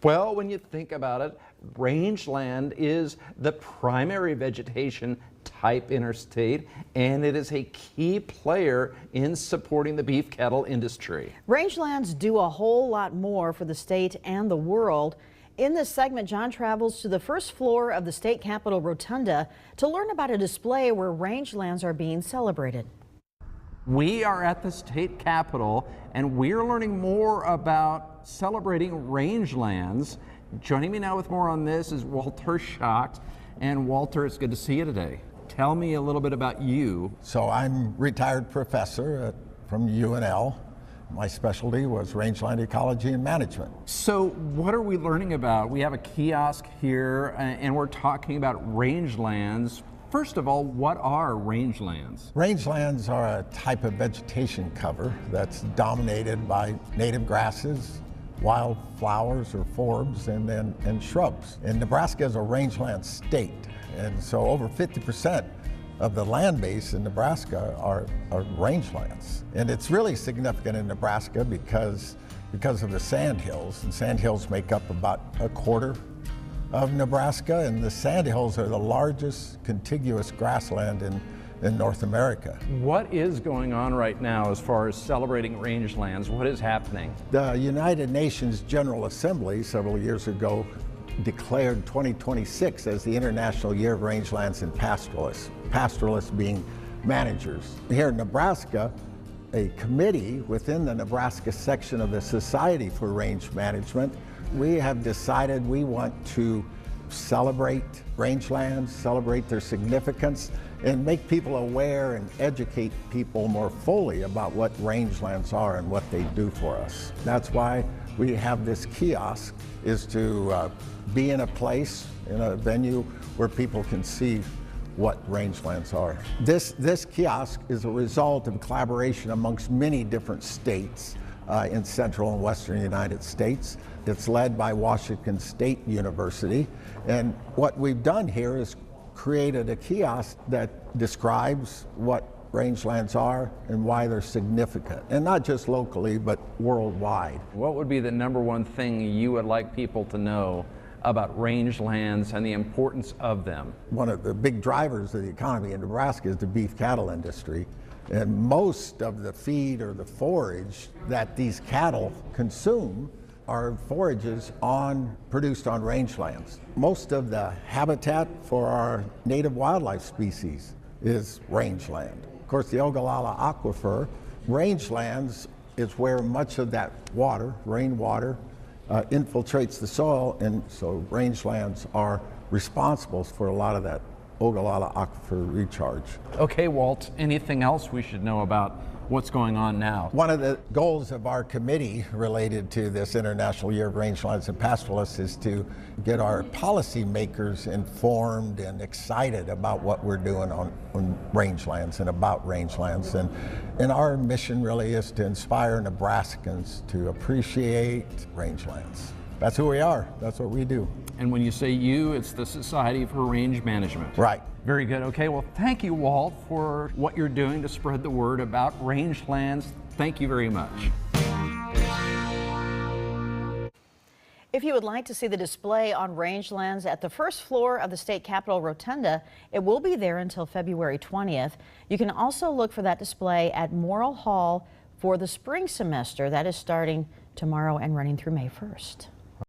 Well, when you think about it, rangeland is the primary vegetation type interstate, and it is a key player in supporting the beef cattle industry. Rangelands do a whole lot more for the state and the world. In this segment, John travels to the first floor of the state capitol rotunda to learn about a display where rangelands are being celebrated. We are at the state capitol, and we're learning more about celebrating rangelands. Joining me now with more on this is Walter Schacht. And Walter, it's good to see you today. Tell me a little bit about you. So I'm retired professor from UNL. My specialty was rangeland ecology and management. So what are we learning about? We have a kiosk here, and we're talking about rangelands. First of all, what are rangelands? Rangelands are a type of vegetation cover that's dominated by native grasses, wild flowers or forbs, and shrubs. And Nebraska is a rangeland state, and so over 50% of the land base in Nebraska are rangelands. And it's really significant in Nebraska because of the sandhills, and sandhills make up about a quarter of Nebraska, and the sandhills are the largest contiguous grassland in North America. What is going on right now as far as celebrating rangelands? What is happening? The United Nations General Assembly several years ago declared 2026 as the International Year of Rangelands and Pastoralists, pastoralists being managers. Here in Nebraska, a committee within the Nebraska section of the Society for Range Management, we have decided we want to celebrate rangelands, celebrate their significance, and make people aware and educate people more fully about what rangelands are and what they do for us. That's why we have this kiosk, is to be in a place, in a venue where people can see what rangelands are. This kiosk is a result of collaboration amongst many different states in central and western United States. It's led by Washington State University, and what we've done here is created a kiosk that describes what rangelands are and why they're significant, and not just locally but worldwide. What would be the number one thing you would like people to know about rangelands and the importance of them? One of the big drivers of the economy in Nebraska is the beef cattle industry, and most of the feed or the forage that these cattle consume are forages produced on rangelands. Most of the habitat for our native wildlife species is rangeland. Of course, the Ogallala Aquifer, rangelands is where much of that water, rainwater, infiltrates the soil, and so rangelands are responsible for a lot of that Ogallala Aquifer recharge. Okay, Walt, anything else we should know about what's going on now? One of the goals of our committee related to this International Year of Rangelands and Pastoralists is to get our policymakers informed and excited about what we're doing on rangelands and about rangelands. And our mission really is to inspire Nebraskans to appreciate rangelands. That's who we are. That's what we do. And when you say you, it's the Society for Range Management. Right. Very good. Okay, well, thank you, Walt, for what you're doing to spread the word about rangelands. Thank you very much. If you would like to see the display on rangelands at the first floor of the state capitol rotunda, it will be there until February 20th. You can also look for that display at Morrill Hall for the spring semester. That is starting tomorrow and running through May 1st.